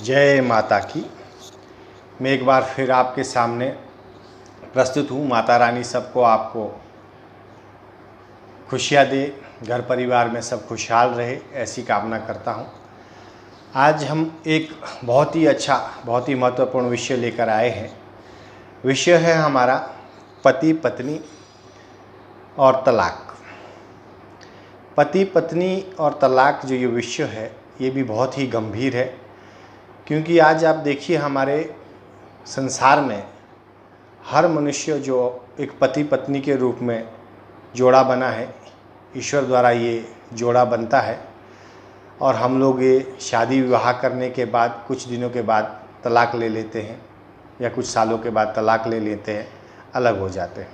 जय माता की। मैं एक बार फिर आपके सामने प्रस्तुत हूँ। माता रानी सबको आपको खुशियाँ दे, घर परिवार में सब खुशहाल रहे, ऐसी कामना करता हूँ। आज हम एक बहुत ही अच्छा, बहुत ही महत्वपूर्ण विषय लेकर आए हैं। विषय है हमारा पति पत्नी और तलाक। पति पत्नी और तलाक जो ये विषय है, ये भी बहुत ही गंभीर है, क्योंकि आज आप देखिए हमारे संसार में हर मनुष्य जो एक पति पत्नी के रूप में जोड़ा बना है, ईश्वर द्वारा ये जोड़ा बनता है, और हम लोग ये शादी विवाह करने के बाद कुछ दिनों के बाद तलाक ले लेते हैं, या कुछ सालों के बाद तलाक ले लेते हैं, अलग हो जाते हैं।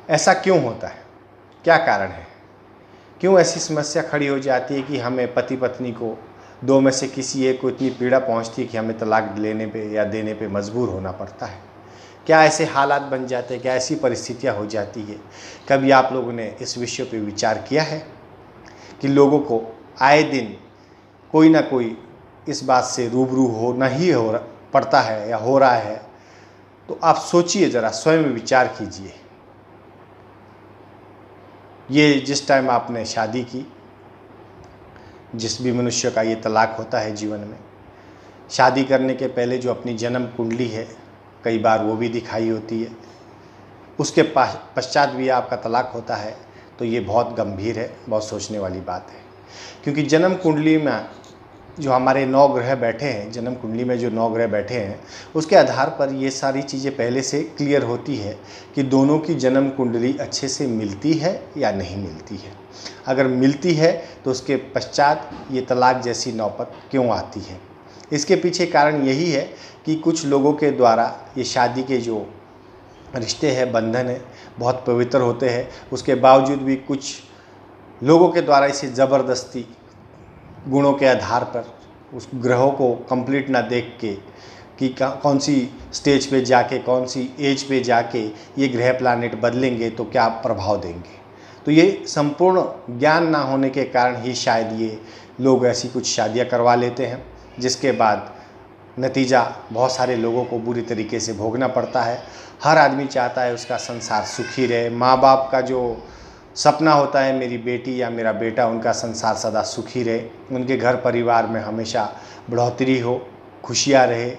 ऐसा क्यों होता है? क्या कारण है? क्यों ऐसी समस्या खड़ी हो जाती है कि हमें पति पत्नी को दो में से किसी एक को इतनी पीड़ा पहुंचती है कि हमें तलाक लेने पे या देने पे मजबूर होना पड़ता है? क्या ऐसे हालात बन जाते हैं? क्या ऐसी परिस्थितियां हो जाती है? कभी आप लोगों ने इस विषय पे विचार किया है कि लोगों को आए दिन कोई ना कोई इस बात से रूबरू होना ही पड़ता है या हो रहा है? तो आप सोचिए, ज़रा स्वयं विचार कीजिए। ये जिस टाइम आपने शादी की, जिस भी मनुष्य का ये तलाक होता है जीवन में, शादी करने के पहले जो अपनी जन्म कुंडली है, कई बार वो भी दिखाई होती है। उसके पश्चात भी आपका तलाक होता है, तो ये बहुत गंभीर है, बहुत सोचने वाली बात है। क्योंकि जन्म कुंडली में जो हमारे 9 ग्रह बैठे हैं, जन्म कुंडली में जो 9 ग्रह बैठे हैं, उसके आधार पर ये सारी चीज़ें पहले से क्लियर होती है कि दोनों की जन्म कुंडली अच्छे से मिलती है या नहीं मिलती है। अगर मिलती है तो उसके पश्चात ये तलाक जैसी नौबत क्यों आती है? इसके पीछे कारण यही है कि कुछ लोगों के द्वारा ये शादी के जो रिश्ते हैं, बंधन है, बहुत पवित्र होते हैं, उसके बावजूद भी कुछ लोगों के द्वारा इसे ज़बरदस्ती गुणों के आधार पर उस ग्रहों को कंप्लीट ना देख के कि कौन सी स्टेज पे जाके, कौन सी एज पे जाके ये ग्रह प्लैनेट बदलेंगे तो क्या प्रभाव देंगे। तो ये संपूर्ण ज्ञान ना होने के कारण ही शायद ये लोग ऐसी कुछ शादियां करवा लेते हैं, जिसके बाद नतीजा बहुत सारे लोगों को बुरी तरीके से भोगना पड़ता है। हर आदमी चाहता है उसका संसार सुखी रहे। माँ बाप का जो सपना होता है, मेरी बेटी या मेरा बेटा, उनका संसार सदा सुखी रहे, उनके घर परिवार में हमेशा बढ़ोतरी हो, खुशियाँ रहे,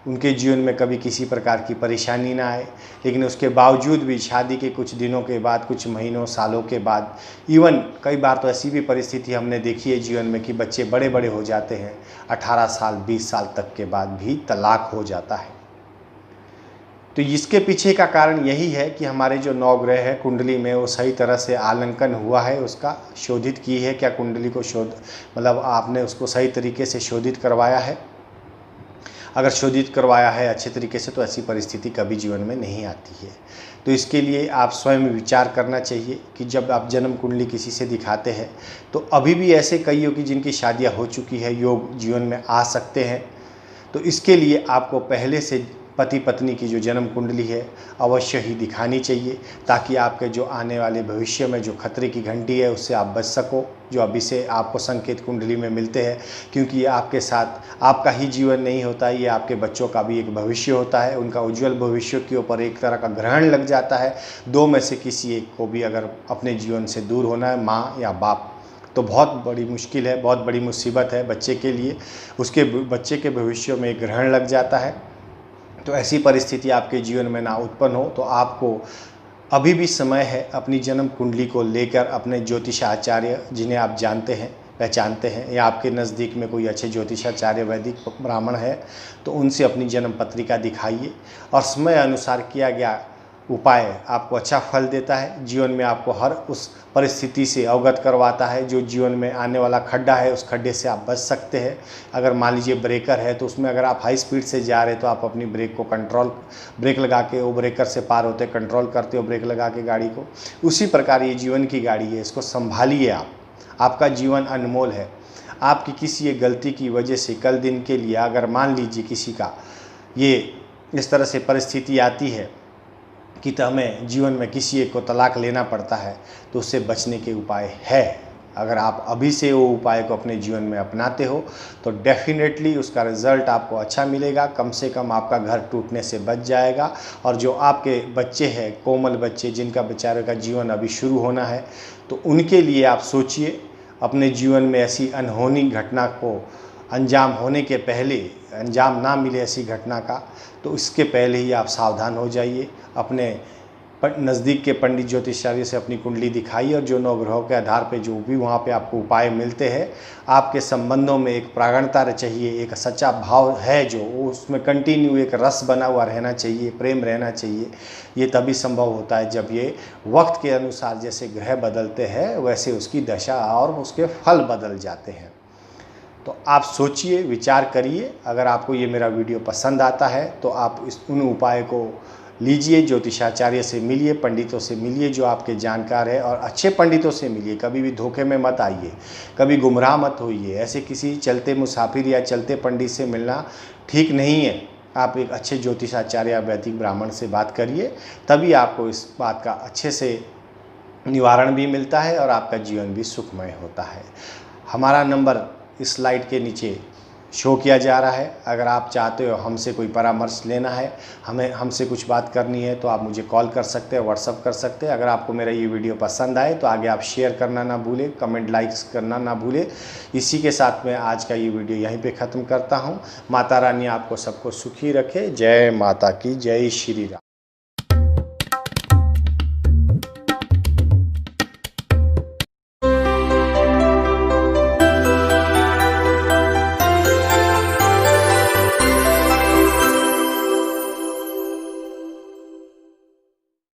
उनके जीवन में कभी किसी प्रकार की परेशानी ना आए। लेकिन उसके बावजूद भी शादी के कुछ दिनों के बाद, कुछ महीनों, सालों के बाद, इवन कई बार तो ऐसी भी परिस्थिति हमने देखी है जीवन में कि बच्चे बड़े बड़े हो जाते हैं, 18 साल 20 साल तक के बाद भी तलाक हो जाता है। तो इसके पीछे का कारण यही है कि हमारे जो 9 ग्रह है कुंडली में, वो सही तरह से आलंकन हुआ है, उसका शोधित की है क्या कुंडली को मतलब आपने उसको सही तरीके से शोधित करवाया है? अगर शोधित करवाया है अच्छे तरीके से, तो ऐसी परिस्थिति कभी जीवन में नहीं आती है। तो इसके लिए आप स्वयं विचार करना चाहिए कि जब आप जन्म कुंडली किसी से दिखाते हैं, तो अभी भी ऐसे कई होगी जिनकी शादियाँ हो चुकी है, योग जीवन में आ सकते हैं। तो इसके लिए आपको पहले से पति पत्नी की जो जन्म कुंडली है अवश्य ही दिखानी चाहिए, ताकि आपके जो आने वाले भविष्य में जो खतरे की घंटी है उससे आप बच सको, जो अभी से आपको संकेत कुंडली में मिलते हैं। क्योंकि ये आपके साथ आपका ही जीवन नहीं होता है, ये आपके बच्चों का भी एक भविष्य होता है। उनका उज्जवल भविष्य के ऊपर एक तरह का ग्रहण लग जाता है। दो में से किसी एक को भी अगर अपने जीवन से दूर होना है, माँ या बाप, तो बहुत बड़ी मुश्किल है, बहुत बड़ी मुसीबत है बच्चे के लिए। उसके बच्चे के भविष्य में एक ग्रहण लग जाता है। तो ऐसी परिस्थिति आपके जीवन में ना उत्पन्न हो, तो आपको अभी भी समय है अपनी जन्म कुंडली को लेकर अपने ज्योतिषाचार्य, जिन्हें आप जानते हैं, पहचानते हैं, या आपके नज़दीक में कोई अच्छे ज्योतिषाचार्य, वैदिक ब्राह्मण है, तो उनसे अपनी जन्म पत्रिका दिखाइए, और समय अनुसार किया गया उपाय आपको अच्छा फल देता है। जीवन में आपको हर उस परिस्थिति से अवगत करवाता है। जो जीवन में आने वाला खड्डा है, उस खड्डे से आप बच सकते हैं। अगर मान लीजिए ब्रेकर है, तो उसमें अगर आप हाई स्पीड से जा रहे हैं, तो आप अपनी ब्रेक को ब्रेक लगा के वो ब्रेकर से पार होते, कंट्रोल करते हो ब्रेक लगा के गाड़ी को। उसी प्रकार ये जीवन की गाड़ी है, इसको संभालिए आप। आपका जीवन अनमोल है। आपकी किसी एक गलती की वजह से कल दिन के लिए अगर मान लीजिए किसी का ये इस तरह से परिस्थिति आती है कि तो हमें जीवन में किसी एक को तलाक लेना पड़ता है, तो उससे बचने के उपाय है। अगर आप अभी से वो उपाय को अपने जीवन में अपनाते हो तो डेफिनेटली उसका रिज़ल्ट आपको अच्छा मिलेगा। कम से कम आपका घर टूटने से बच जाएगा। और जो आपके बच्चे हैं, कोमल बच्चे, जिनका बेचारे का जीवन अभी शुरू होना है, तो उनके लिए आप सोचिए, अपने जीवन में ऐसी अनहोनी घटना को अंजाम होने के पहले, अंजाम ना मिले ऐसी घटना का, तो इसके पहले ही आप सावधान हो जाइए। अपने नज़दीक के पंडित ज्योतिषाचार्य से अपनी कुंडली दिखाइए, और जो नवग्रहों के आधार पे जो भी वहाँ पे आपको उपाय मिलते हैं, आपके संबंधों में एक प्राणता चाहिए, एक सच्चा भाव है जो उसमें कंटिन्यू एक रस बना हुआ रहना चाहिए, प्रेम रहना चाहिए। ये तभी संभव होता है जब ये वक्त के अनुसार जैसे ग्रह बदलते हैं वैसे उसकी दशा और उसके फल बदल जाते हैं। तो आप सोचिए, विचार करिए। अगर आपको ये मेरा वीडियो पसंद आता है तो आप उन उपाय को लीजिए, ज्योतिषाचार्य से मिलिए, पंडितों से मिलिए जो आपके जानकार है, और अच्छे पंडितों से मिलिए। कभी भी धोखे में मत आइए, कभी गुमराह मत होइए। ऐसे किसी चलते मुसाफिर या चलते पंडित से मिलना ठीक नहीं है। आप एक अच्छे ज्योतिषाचार्य या वैदिक ब्राह्मण से बात करिए, तभी आपको इस बात का अच्छे से निवारण भी मिलता है और आपका जीवन भी सुखमय होता है। हमारा नंबर इस स्लाइड के नीचे शो किया जा रहा है। अगर आप चाहते हो हमसे कोई परामर्श लेना है, हमसे कुछ बात करनी है, तो आप मुझे कॉल कर सकते हैं, व्हाट्सअप कर सकते हैं। अगर आपको मेरा ये वीडियो पसंद आए तो आगे आप शेयर करना ना भूलें, कमेंट लाइक्स करना ना भूलें। इसी के साथ मैं आज का ये वीडियो यहीं पे ख़त्म करता हूँ। माता रानी आपको सबको सुखी रखे। जय माता की, जय श्री राम।